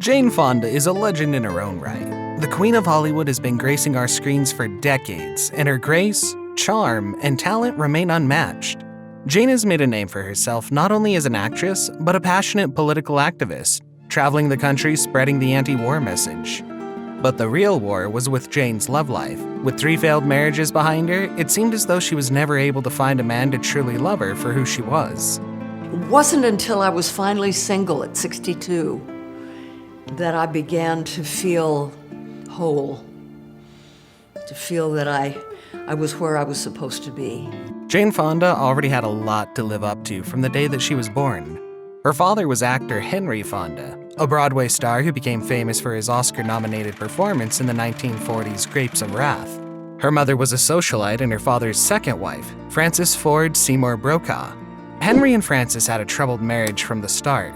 Jane Fonda is a legend in her own right. The Queen of Hollywood has been gracing our screens for decades, and her grace, charm, and talent remain unmatched. Jane has made a name for herself not only as an actress, but a passionate political activist, traveling the country spreading the anti-war message. But the real war was with Jane's love life. With 3 failed marriages behind her, it seemed as though she was never able to find a man to truly love her for who she was. It wasn't until I was finally single at 62 that I began to feel whole, to feel that I was where I was supposed to be. Jane Fonda already had a lot to live up to from the day that she was born. Her father was actor Henry Fonda, a Broadway star who became famous for his Oscar-nominated performance in the 1940s Grapes of Wrath. Her mother was a socialite and her father's second wife, Frances Ford Seymour Brokaw. Henry and Frances had a troubled marriage from the start.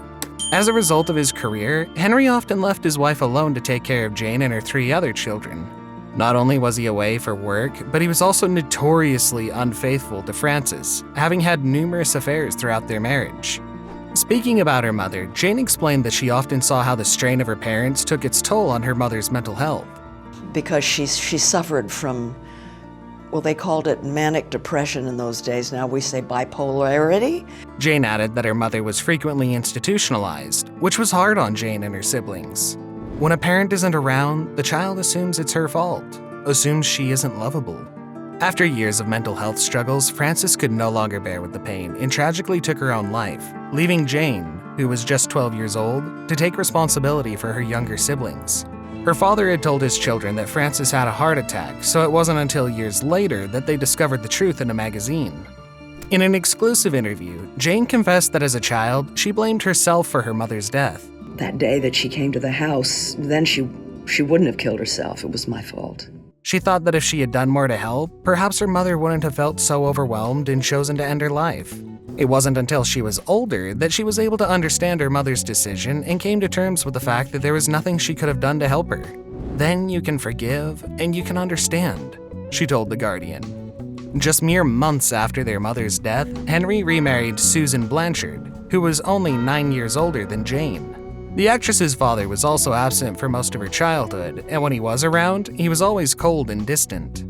As a result of his career, Henry often left his wife alone to take care of Jane and her 3 other children. Not only was he away for work, but he was also notoriously unfaithful to Frances, having had numerous affairs throughout their marriage. Speaking about her mother, Jane explained that she often saw how the strain of her parents took its toll on her mother's mental health. Because she suffered from, well, they called it manic depression in those days. Now we say bipolarity. Jane added that her mother was frequently institutionalized, which was hard on Jane and her siblings. When a parent isn't around, the child assumes it's her fault, assumes she isn't lovable. After years of mental health struggles, Frances could no longer bear with the pain and tragically took her own life, leaving Jane, who was just 12 years old, to take responsibility for her younger siblings. Her father had told his children that Frances had a heart attack, so it wasn't until years later that they discovered the truth in a magazine. In an exclusive interview, Jane confessed that as a child, she blamed herself for her mother's death. That day that she came to the house, then she wouldn't have killed herself. It was my fault. She thought that if she had done more to help, perhaps her mother wouldn't have felt so overwhelmed and chosen to end her life. It wasn't until she was older that she was able to understand her mother's decision and came to terms with the fact that there was nothing she could have done to help her. Then you can forgive and you can understand, she told The Guardian. Just mere months after their mother's death, Henry remarried Susan Blanchard, who was only 9 years older than Jane. The actress's father was also absent for most of her childhood, and when he was around, he was always cold and distant.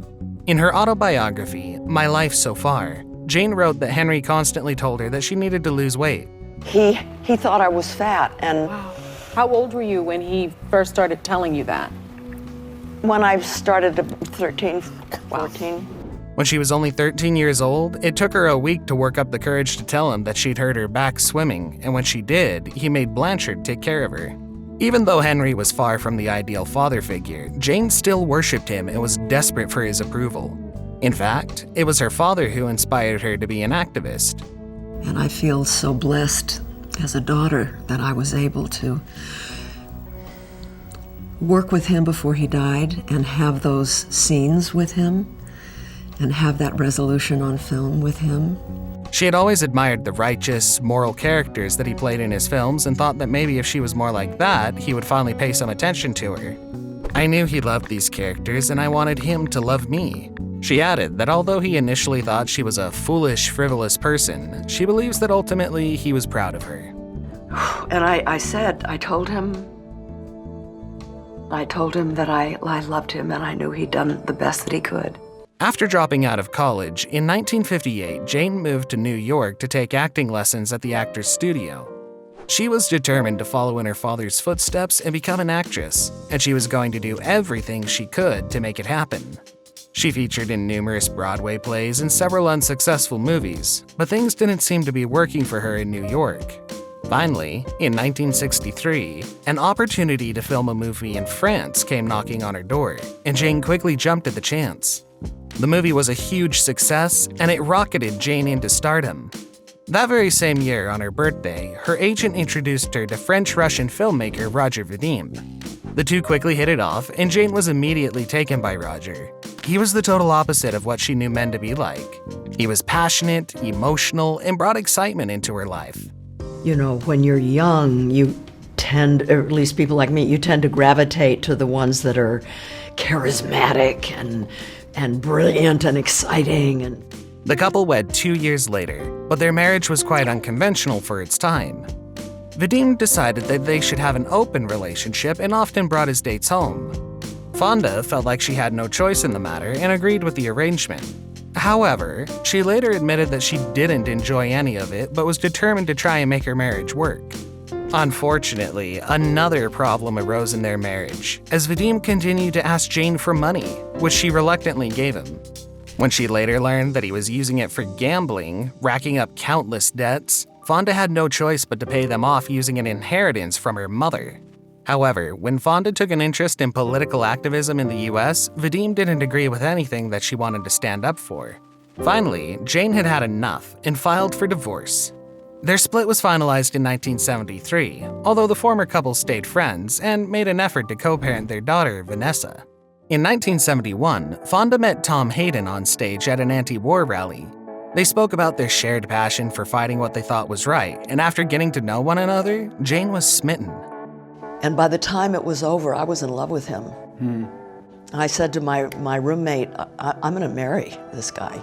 In her autobiography, My Life So Far, Jane wrote that Henry constantly told her that she needed to lose weight. He thought I was fat, and Wow. How old were you when he first started telling you that? when I started to 13, 14, When she was only 13 years old, it took her a week to work up the courage to tell him that she'd hurt her back swimming, and when she did, he made Blanchard take care of her. Even though Henry was far from the ideal father figure, Jane still worshipped him and was desperate for his approval. In fact, it was her father who inspired her to be an activist. and I feel so blessed as a daughter that I was able to work with him before he died and have those scenes with him and have that resolution on film with him. She had always admired the righteous, moral characters that he played in his films and thought that maybe if she was more like that, he would finally pay some attention to her. I knew he loved these characters and I wanted him to love me. She added that although he initially thought she was a foolish, frivolous person, she believes that ultimately he was proud of her. And I told him that I loved him and I knew he'd done the best that he could. After dropping out of college, in 1958, Jane moved to New York to take acting lessons at the Actors Studio. She was determined to follow in her father's footsteps and become an actress, and she was going to do everything she could to make it happen. She featured in numerous Broadway plays and several unsuccessful movies, but things didn't seem to be working for her in New York. Finally, in 1963, an opportunity to film a movie in France came knocking on her door, and Jane quickly jumped at the chance. The movie was a huge success, and it rocketed Jane into stardom. That very same year, on her birthday, her agent introduced her to French-Russian filmmaker Roger Vadim. The two quickly hit it off, and Jane was immediately taken by Roger. He was the total opposite of what she knew men to be like. He was passionate, emotional, and brought excitement into her life. You know, when you're young, you tend, or at least people like me, you tend to gravitate to the ones that are charismatic and brilliant and exciting. And The couple wed 2 years later, but their marriage was quite unconventional for its time. Vadim decided that they should have an open relationship and often brought his dates home. Fonda felt like she had no choice in the matter and agreed with the arrangement. However, she later admitted that she didn't enjoy any of it but was determined to try and make her marriage work. Unfortunately, another problem arose in their marriage, as Vadim continued to ask Jane for money, which she reluctantly gave him. When she later learned that he was using it for gambling, racking up countless debts, Fonda had no choice but to pay them off using an inheritance from her mother. However, when Fonda took an interest in political activism in the US, Vadim didn't agree with anything that she wanted to stand up for. Finally, Jane had had enough and filed for divorce. Their split was finalized in 1973, although the former couple stayed friends and made an effort to co-parent their daughter, Vanessa. In 1971, Fonda met Tom Hayden on stage at an anti-war rally. They spoke about their shared passion for fighting what they thought was right, and after getting to know one another, Jane was smitten. And by the time it was over, I was in love with him. I said to my roommate, I'm going to marry this guy.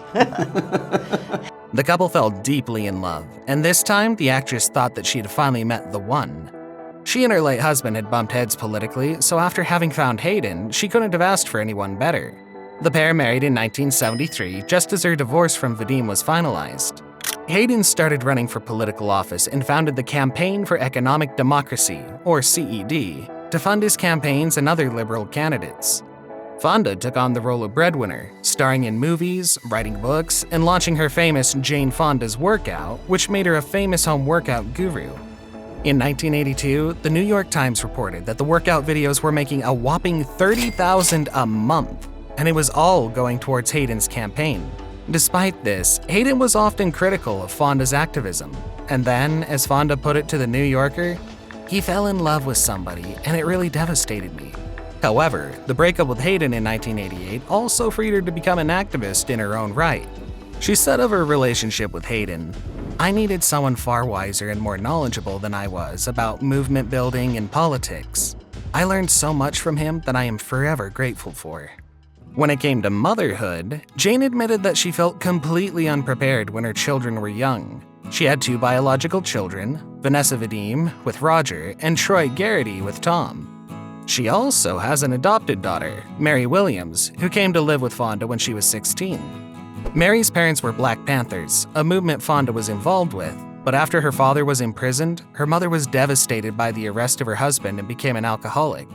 The couple fell deeply in love, and this time the actress thought that she had finally met the one. She and her late husband had bumped heads politically, so after having found Hayden, she couldn't have asked for anyone better. The pair married in 1973, just as her divorce from Vadim was finalized. Hayden started running for political office and founded the Campaign for Economic Democracy, or CED, to fund his campaigns and other liberal candidates. Fonda took on the role of breadwinner, starring in movies, writing books, and launching her famous Jane Fonda's Workout, which made her a famous home workout guru. In 1982, the New York Times reported that the workout videos were making a whopping $30,000 a month, and it was all going towards Hayden's campaign. Despite this, Hayden was often critical of Fonda's activism, and then, as Fonda put it to the New Yorker, he fell in love with somebody, and it really devastated me. However, the breakup with Hayden in 1988 also freed her to become an activist in her own right. She said of her relationship with Hayden, "I needed someone far wiser and more knowledgeable than I was about movement building and politics. I learned so much from him that I am forever grateful for." When it came to motherhood, Jane admitted that she felt completely unprepared when her children were young. She had 2 biological children, Vanessa Vadim with Roger and Troy Garrity with Tom. She also has an adopted daughter, Mary Williams, who came to live with Fonda when she was 16. Mary's parents were Black Panthers, a movement Fonda was involved with, but after her father was imprisoned, her mother was devastated by the arrest of her husband and became an alcoholic.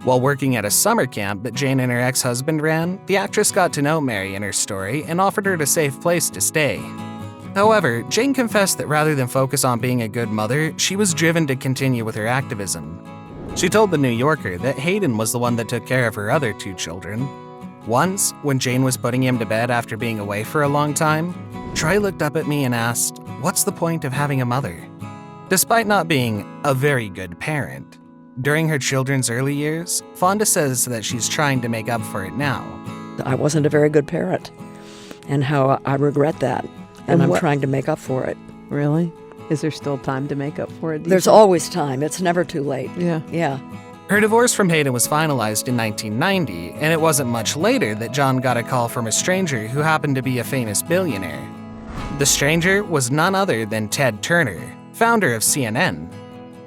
While working at a summer camp that Jane and her ex-husband ran, the actress got to know Mary and her story and offered her a safe place to stay. However, Jane confessed that rather than focus on being a good mother, she was driven to continue with her activism. She told the New Yorker that Hayden was the one that took care of her other 2 children. Once, when Jane was putting him to bed after being away for a long time, Troy looked up at me and asked, "What's the point of having a mother?" Despite not being a very good parent, during her children's early years, Fonda says that she's trying to make up for it now. I wasn't a very good parent, and how I regret that, and I'm what- trying to make up for it. Really? Is there still time to make up for it? do you There's think? always time. It's never too late. Yeah. Her divorce from Hayden was finalized in 1990, and it wasn't much later that John got a call from a stranger who happened to be a famous billionaire. The stranger was none other than Ted Turner, founder of CNN.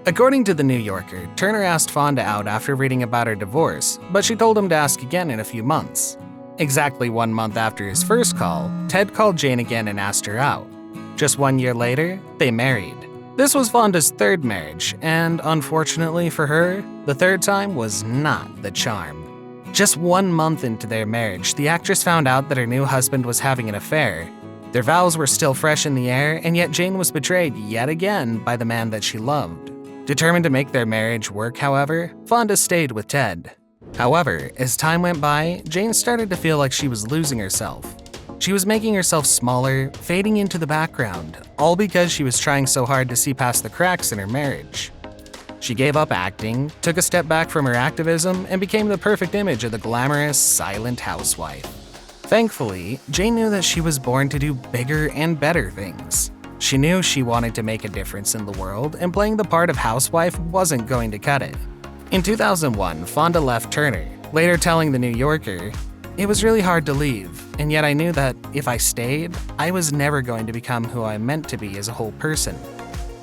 According to The New Yorker, Turner asked Fonda out after reading about her divorce, but she told him to ask again in a few months. Exactly 1 month after his first call, Ted called Jane again and asked her out. Just 1 year later, they married. This was Fonda's 3rd marriage, and unfortunately for her, the 3rd time was not the charm. Just 1 month into their marriage, the actress found out that her new husband was having an affair. Their vows were still fresh in the air, and yet Jane was betrayed yet again by the man that she loved. Determined to make their marriage work, however, Fonda stayed with Ted. However, as time went by, Jane started to feel like she was losing herself. She was making herself smaller, fading into the background, all because she was trying so hard to see past the cracks in her marriage. She gave up acting, took a step back from her activism, and became the perfect image of the glamorous, silent housewife. Thankfully, Jane knew that she was born to do bigger and better things. She knew she wanted to make a difference in the world, and playing the part of housewife wasn't going to cut it. In 2001, Fonda left Turner, later telling The New Yorker, "It was really hard to leave, and yet I knew that if I stayed, I was never going to become who I meant to be as a whole person."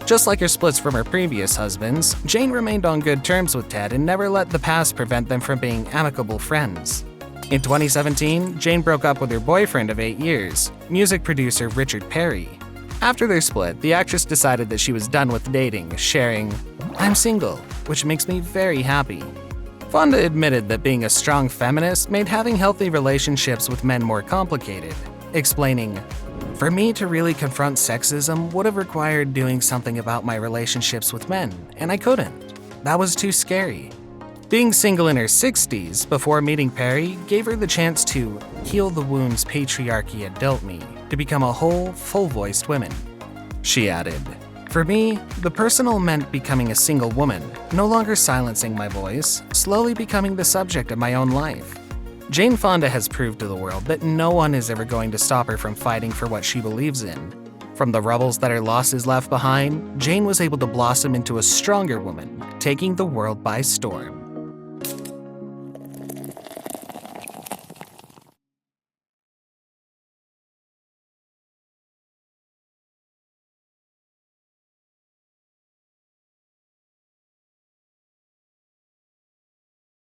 Just like her splits from her previous husbands, Jane remained on good terms with Ted and never let the past prevent them from being amicable friends. In 2017, Jane broke up with her boyfriend of 8 years, music producer Richard Perry. After their split, the actress decided that she was done with dating, sharing, "I'm single, which makes me very happy." Fonda admitted that being a strong feminist made having healthy relationships with men more complicated, explaining, "For me to really confront sexism would have required doing something about my relationships with men, and I couldn't. That was too scary." Being single in her 60s before meeting Perry gave her the chance to heal the wounds patriarchy had dealt me to become a whole, full-voiced woman. She added, "For me, the personal meant becoming a single woman, no longer silencing my voice, slowly becoming the subject of my own life." Jane Fonda has proved to the world that no one is ever going to stop her from fighting for what she believes in. From the rubbles that her losses left behind, Jane was able to blossom into a stronger woman, taking the world by storm.